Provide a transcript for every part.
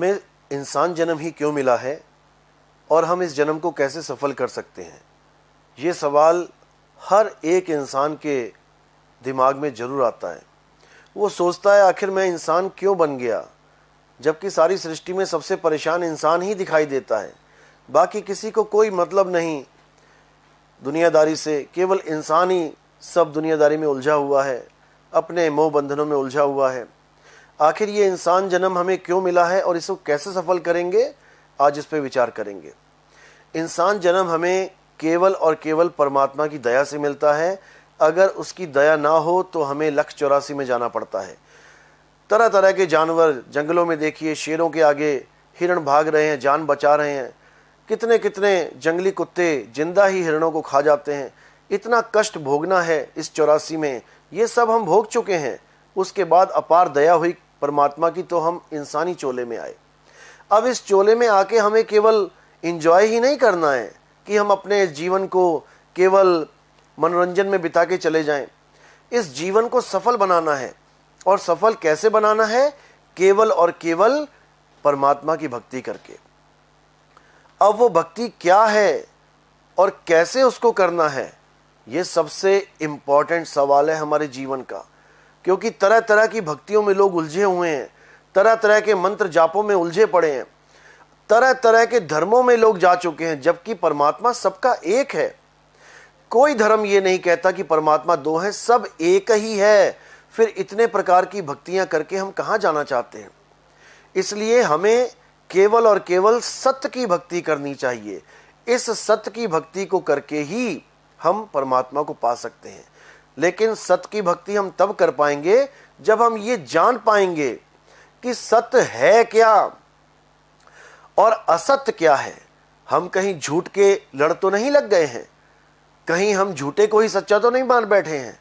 हमें इंसान जन्म ही क्यों मिला है और हम इस जन्म को कैसे सफल कर सकते हैं, ये सवाल हर एक इंसान के दिमाग में ज़रूर आता है। वो सोचता है आखिर मैं इंसान क्यों बन गया, जबकि सारी सृष्टि में सबसे परेशान इंसान ही दिखाई देता है। बाकी किसी को कोई मतलब नहीं दुनियादारी से, केवल इंसान ही सब दुनियादारी में उलझा हुआ है, अपने मोह बंधनों में उलझा हुआ है। आखिर ये इंसान जन्म हमें क्यों मिला है और इसको कैसे सफल करेंगे, आज इस पे विचार करेंगे। इंसान जन्म हमें केवल और केवल परमात्मा की दया से मिलता है। अगर उसकी दया ना हो तो हमें लक्ष्य 84 में जाना पड़ता है। तरह तरह के जानवर जंगलों में देखिए, शेरों के आगे हिरण भाग रहे हैं, जान बचा रहे हैं। कितने कितने जंगली कुत्ते जिंदा ही हिरणों को खा जाते हैं। इतना कष्ट भोगना है इस 84 में, ये सब हम भोग चुके हैं। उसके बाद अपार दया हुई परमात्मा की तो हम इंसानी चोले में आए। अब इस चोले में आके हमें केवल एंजॉय ही नहीं करना है कि हम अपने जीवन को केवल मनोरंजन में बिता के चले जाएं। इस जीवन को सफल बनाना है। और सफल कैसे बनाना है? केवल और केवल परमात्मा की भक्ति करके। अब वो भक्ति क्या है और कैसे उसको करना है, ये सबसे इम्पॉर्टेंट सवाल है हमारे जीवन का। क्योंकि तरह तरह की भक्तियों में लोग उलझे हुए हैं, तरह तरह के मंत्र जापों में उलझे पड़े हैं, तरह तरह के धर्मों में लोग जा चुके हैं, जबकि परमात्मा सबका एक है। कोई धर्म ये नहीं कहता कि परमात्मा दो है, सब एक ही है। फिर इतने प्रकार की भक्तियां करके हम कहाँ जाना चाहते हैं? इसलिए हमें केवल और केवल सत्य की भक्ति करनी चाहिए। इस सत्य की भक्ति को करके ही हम परमात्मा को पा सकते हैं। लेकिन सत्य की भक्ति हम तब कर पाएंगे जब हम ये जान पाएंगे कि सत्य है क्या और असत्य क्या है। हम कहीं झूठ के लड़ तो नहीं लग गए हैं, कहीं हम झूठे को ही सच्चा तो नहीं मान बैठे हैं।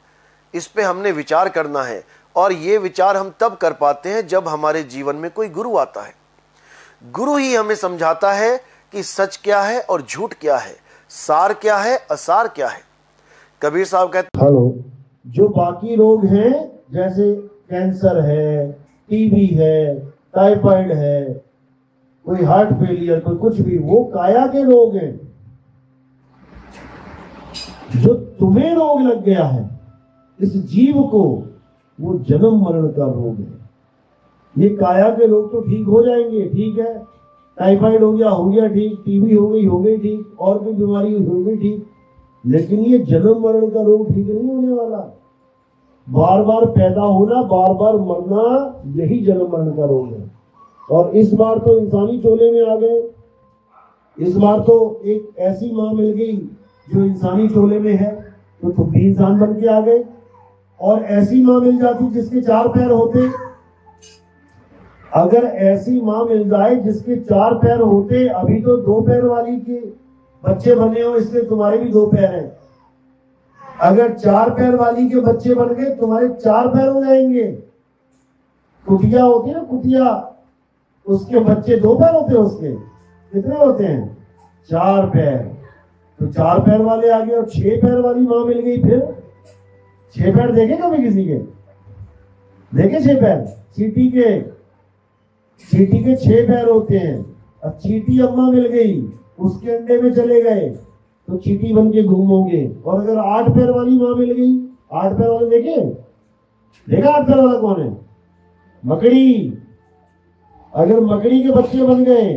इस पे हमने विचार करना है। और ये विचार हम तब कर पाते हैं जब हमारे जीवन में कोई गुरु आता है। गुरु ही हमें समझाता है कि सच क्या है और झूठ क्या है, सार क्या है, असार क्या है। कबीर साहब कहते हेलो, जो बाकी रोग हैं जैसे कैंसर है, टीबी है, टाइफाइड है, कोई हार्ट फेलियर, कोई कुछ भी, वो काया के रोग हैं। जो तुम्हें रोग लग गया है इस जीव को, वो जन्म मरण का रोग है। ये काया के रोग तो ठीक हो जाएंगे, ठीक है, टाइफाइड हो गया ठीक, टीबी हो गई ठीक, और कोई बीमारी हो गई ठीक, लेकिन ये जन्म मरण का रोग ठीक नहीं होने वाला। बार बार पैदा होना, बार बार मरना, यही जन्म मरण का रोग है। और इस बार तो इंसानी चोले में आ गए। इस बार तो एक ऐसी माँ मिल गई जो इंसानी चोले में है, तो तुम भी इंसान बन के आ गए। और ऐसी माँ मिल जाती जिसके 4 पैर होते, अगर ऐसी माँ मिल जाए जिसके 4 पैर होते, अभी तो 2 पैर वाली के बच्चे बने हो इसलिए तुम्हारे भी 2 पैर हैं। अगर 4 पैर वाली के बच्चे बन गए, तुम्हारे 4 पैर हो जाएंगे। कुतिया होती है ना, कुतिया, उसके बच्चे 2 पैर होते हैं। उसके कितने होते हैं? 4 पैर। तो 4 पैर वाले आ गए और 6 पैर वाली माँ मिल गई। फिर 6 पैर देखे कभी किसी के? देखे 6 पैर? चींटी के 6 पैर होते हैं। अब चींटी अम्मा मिल गई, उसके अंडे में चले गए तो चींटी बन के घूमोगे। और अगर 8 पैर वाली माँ मिल गई, 8 पैर वाले देखा 8 पैर वाला कौन है? मकड़ी। अगर मकड़ी के बच्चे बन गए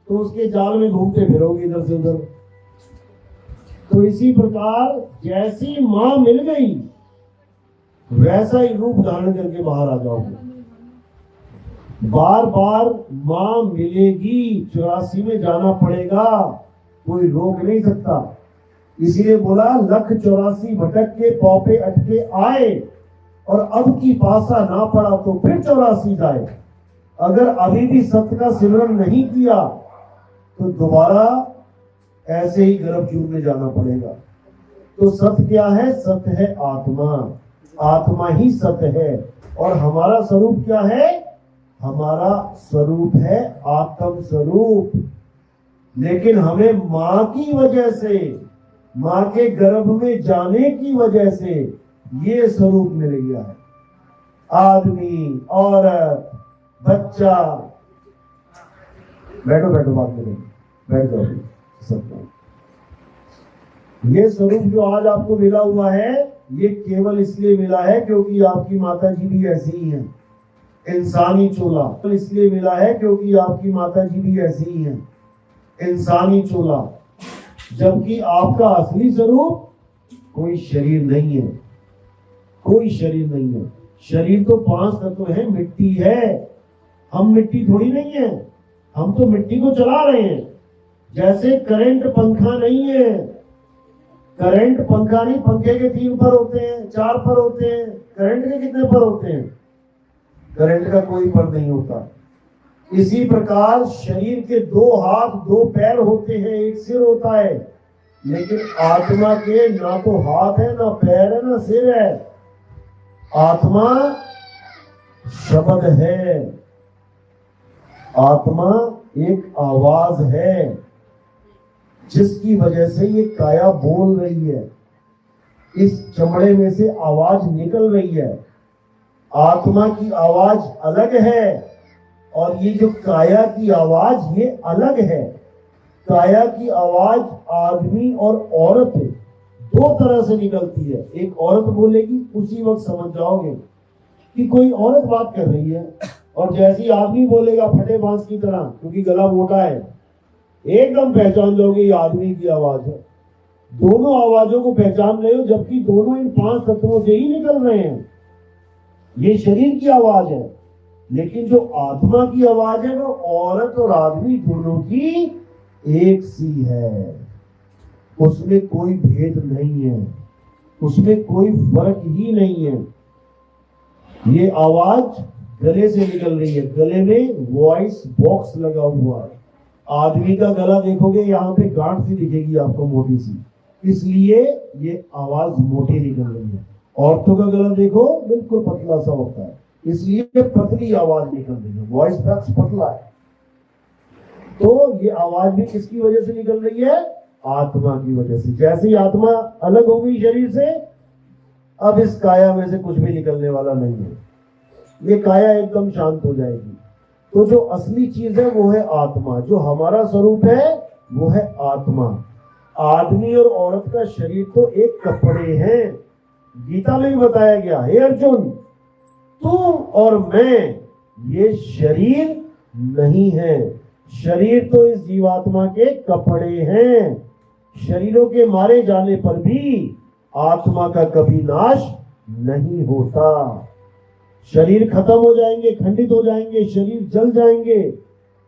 तो उसके जाल में घूमते फिरोगे इधर से उधर। तो इसी प्रकार जैसी माँ मिल गई वैसा ही रूप धारण करके बाहर आ जाओगे। बार बार माँ मिलेगी, 84 में जाना पड़ेगा, कोई रोक नहीं सकता। इसीलिए बोला, लख 84 भटक के पौपे अटके आए, और अब की पासा ना पड़ा तो फिर 84 जाए। अगर अभी भी सत्य का सिमरन नहीं किया तो दोबारा ऐसे ही गर्भ चूरने जाना पड़ेगा। तो सत्य क्या है? सत्य है आत्मा। आत्मा ही सत्य है। और हमारा स्वरूप क्या है? हमारा स्वरूप है आत्म स्वरूप। लेकिन हमें मां की वजह से, मां के गर्भ में जाने की वजह से ये स्वरूप मिल गया है। आदमी, औरत, बच्चा, बैठो बैठो, बात करो, बैठ जाओ सब। ये स्वरूप जो आज आपको मिला हुआ है, ये केवल इसलिए मिला है क्योंकि आपकी माता जी भी ऐसी ही हैं, इंसानी चोला। इसलिए मिला है क्योंकि आपकी माता जी भी ऐसी ही हैं, इंसानी चोला। जबकि आपका असली स्वरूप कोई शरीर नहीं है, कोई शरीर नहीं है। शरीर तो 5 तत्व है, मिट्टी है, हम मिट्टी थोड़ी नहीं है, हम तो मिट्टी को चला रहे हैं। जैसे करंट पंखा नहीं है, करंट पंखा नहीं, पंखे के 3 पर होते हैं, 4 पर होते हैं, करंट के कितने पर होते हैं? करंट का कोई पर नहीं होता। इसी प्रकार शरीर के 2 हाथ 2 पैर होते हैं, एक सिर होता है, लेकिन आत्मा के ना तो हाथ है, ना पैर है, ना सिर है। आत्मा शब्द है, आत्मा एक आवाज है, जिसकी वजह से ये काया बोल रही है, इस चमड़े में से आवाज निकल रही है। आत्मा की आवाज अलग है और ये जो काया की आवाज ये अलग है। काया की आवाज आदमी और औरत 2 तरह से निकलती है। एक औरत बोलेगी, उसी वक्त समझ जाओगे कि कोई औरत बात कर रही है, और जैसे ही आदमी बोलेगा फटे बांस की तरह, क्योंकि गला मोटा है, एकदम पहचान लोगे ये आदमी की आवाज है। दोनों आवाजों को पहचान रहे हो, जबकि दोनों इन 5 तत्वों से ही निकल रहे हैं। ये शरीर की आवाज है, लेकिन जो आत्मा की आवाज है वो औरत और आदमी दोनों की एक सी है। उसमें कोई भेद नहीं है, उसमें कोई फर्क ही नहीं है। ये आवाज गले से निकल रही है, गले में वॉइस बॉक्स लगा हुआ है। आदमी का गला देखोगे, यहाँ पे गांठ सी दिखेगी आपको, मोटी सी, इसलिए ये आवाज मोटी निकल रही है। औरतों का गला देखो, बिल्कुल पतला सा होता है, इसलिए पतली आवाज निकल रही है, वॉइस बॉक्स पतला है। तो ये आवाज भी किसकी वजह से निकल रही है? आत्मा की वजह से। जैसे ही आत्मा अलग हो गई शरीर से, अब इस काया में से कुछ भी निकलने वाला नहीं है, ये काया एकदम शांत हो जाएगी। तो जो असली चीज है वो है आत्मा, जो हमारा स्वरूप है वो है आत्मा। आदमी और औरत का शरीर तो एक कपड़े हैं। गीता में भी बताया गया, हे अर्जुन, तू और मैं ये शरीर नहीं है। शरीर तो इस जीवात्मा के कपड़े हैं। शरीरों के मारे जाने पर भी आत्मा का कभी नाश नहीं होता। शरीर खत्म हो जाएंगे, खंडित हो जाएंगे, शरीर जल जाएंगे,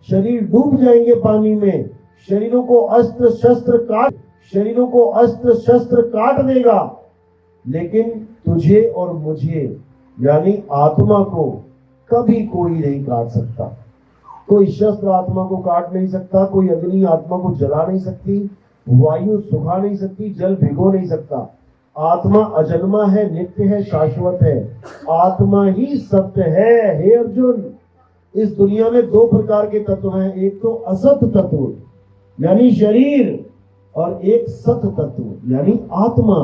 शरीर डूब जाएंगे पानी में, शरीरों को अस्त्र शस्त्र काट देगा, लेकिन तुझे और मुझे यानी आत्मा को कभी कोई नहीं काट सकता। कोई शस्त्र आत्मा को काट नहीं सकता, कोई अग्नि आत्मा को जला नहीं सकती, वायु सुखा नहीं सकती, जल भिगो नहीं सकता। आत्मा अजन्मा है, नित्य है, शाश्वत है। आत्मा ही सत्य है। हे अर्जुन, इस दुनिया में 2 प्रकार के तत्व हैं, एक तो असत तत्व यानी शरीर, और एक सत तत्व यानी आत्मा।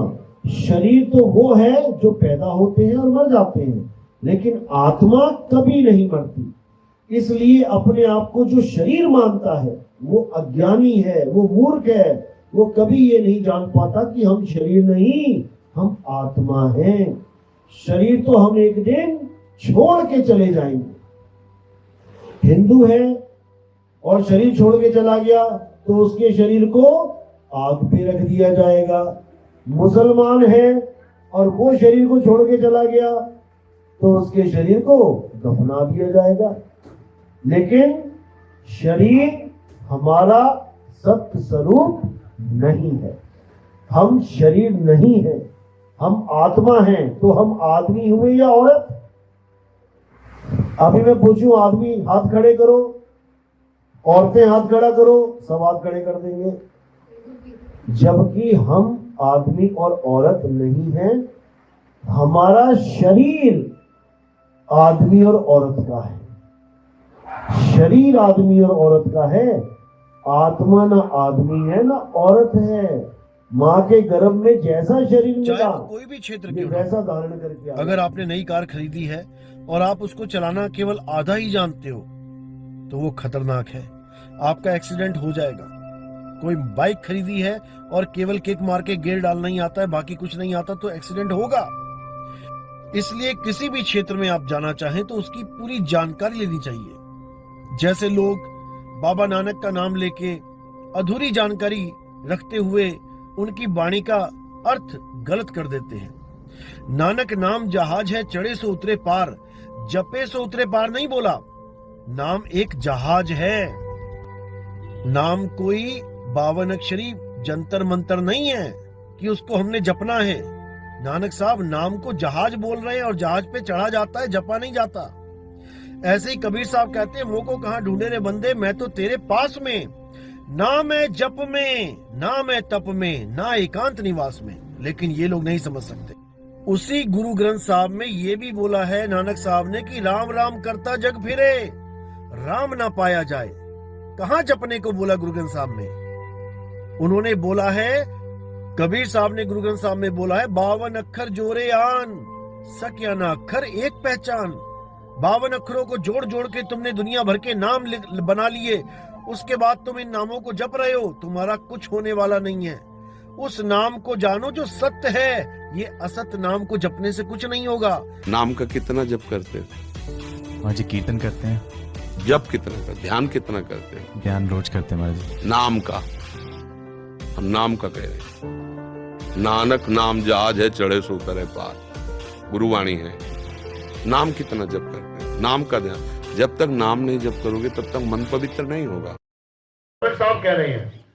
शरीर तो वो है जो पैदा होते हैं और मर जाते हैं, लेकिन आत्मा कभी नहीं मरती। इसलिए अपने आप को जो शरीर मानता है वो अज्ञानी है, वो मूर्ख है। वो कभी ये नहीं जान पाता कि हम शरीर नहीं, हम आत्मा हैं। शरीर तो हम एक दिन छोड़ के चले जाएंगे। हिंदू है और शरीर छोड़ के चला गया तो उसके शरीर को आग पे रख दिया जाएगा। मुसलमान है और वो शरीर को छोड़ के चला गया तो उसके शरीर को दफना दिया जाएगा। लेकिन शरीर हमारा सत्य स्वरूप नहीं है। हम शरीर नहीं है, हम आत्मा हैं। तो हम आदमी हुए या औरत? अभी मैं पूछूं, आदमी हाथ खड़े करो, औरतें हाथ खड़ा करो, सब हाथ खड़े कर देंगे। जबकि हम आदमी और औरत नहीं हैं, हमारा शरीर आदमी और औरत का है। शरीर आदमी और औरत का है, आत्मा ना आदमी है ना औरत है। माँ के गर्भ में जैसा शरीर मिला, कोई भी क्षेत्र क्यों वैसा धारण करके। अगर आपने नई कार खरीदी है और आप उसको चलाना केवल आधा ही जानते हो तो वो खतरनाक है। आपका एक्सीडेंट हो जाएगा। कोई बाइक खरीदी है और केवल किक मार के गियर डालना ही आता है, बाकी कुछ नहीं आता, तो एक्सीडेंट होगा। इसलिए किसी भी क्षेत्र में आप जाना चाहें तो उसकी पूरी जानकारी लेनी चाहिए। जैसे लोग बाबा नानक का नाम लेके अधूरी जानकारी रखते हुए उनकी वाणी का अर्थ गलत कर देते हैं। नानक नाम जहाज है, चढ़े सो उतरे पार, जपे सो उतरे पार नहीं बोला। नाम एक जहाज है। नाम कोई 52 अक्षरी जंतर मंतर नहीं है कि उसको हमने जपना है। नानक साहब नाम को जहाज बोल रहे हैं और जहाज पे चढ़ा जाता है, जपा नहीं जाता। ऐसे ही कबीर साहब कहते हैं, मुंह को कहां ढूंढे रे बंदे, मैं तो तेरे पास में, ना मैं जप में, ना मैं तप में, ना एकांत निवास में। लेकिन ये लोग नहीं समझ सकते। उसी गुरु ग्रंथ साहब में ये भी बोला है नानक साहब ने कि राम राम करता जग फिरे, राम ना पाया जाए। कहां जपने को बोला गुरु ग्रंथ साहब में? उन्होंने बोला है, कबीर साहब ने गुरु ग्रंथ साहब में बोला है, 52 अक्षर जोरे आन, सक्या ना अक्षर एक पहचान। 52 अक्षरों को जोड़ जोड़ के तुमने दुनिया भर के नाम बना लिए, उसके बाद तुम इन नामों को जप रहे हो, तुम्हारा कुछ होने वाला नहीं है। उस नाम को जानो जो सत्य है, ये असत नाम को जपने से कुछ नहीं होगा। नाम का कितना जप करते? महाराज जी कीर्तन करते हैं। जप कितना करते? ध्यान कितना करते? ध्यान रोज करते हैं महाराज जी। नाम का, हम नाम का कह रहे हैं। नानक नाम जहाज है, चढ़े सो उतरे पार, गुरुवाणी है। नाम कितना जप करते हैं? नाम का ध्यान। जब तक नाम नहीं जप करोगे तब तक मन पवित्र नहीं होगा। नानक साहब कह रहे हैं,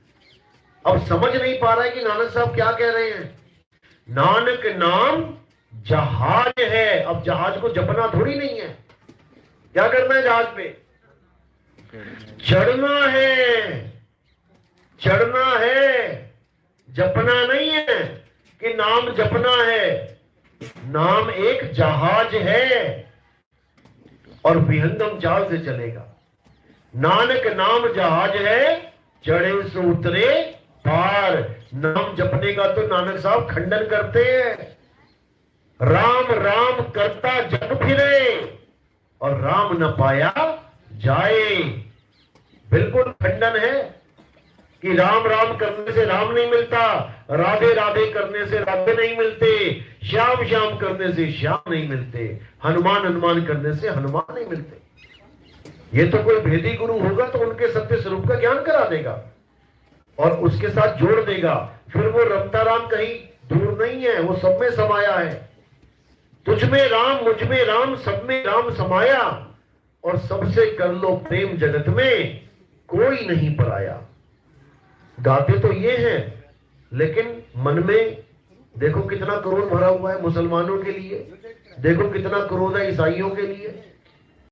अब समझ नहीं पा रहा है कि नानक साहब क्या कह रहे हैं। नानक नाम जहाज है। अब जहाज को जपना थोड़ी नहीं है। क्या करना है जहाज पे? चढ़ना है, चढ़ना है, जपना नहीं है कि नाम जपना है। नाम एक जहाज है और विहंगम चाल से चलेगा। नानक नाम जहाज है, चढ़े सो उतरे पार। नाम जपने का तो नानक साहब खंडन करते हैं। राम राम करता जग फिरे और राम न पाया जाए। बिल्कुल खंडन है कि राम राम करने से राम नहीं मिलता, राधे राधे करने से राधे नहीं मिलते, श्याम श्याम करने से श्याम नहीं मिलते, हनुमान हनुमान करने से हनुमान नहीं मिलते। ये तो कोई भेदी गुरु होगा तो उनके सत्य स्वरूप का ज्ञान करा देगा और उसके साथ जोड़ देगा। फिर वो रमता राम कहीं दूर नहीं है, वो सब में समाया है। तुझ में राम, मुझ में राम, सब में राम समाया, और सबसे कर लो प्रेम, जगत में कोई नहीं पराया। गाते तो ये हैं, लेकिन मन में देखो कितना क्रोध भरा हुआ है मुसलमानों के लिए, देखो कितना क्रोध है ईसाइयों के लिए।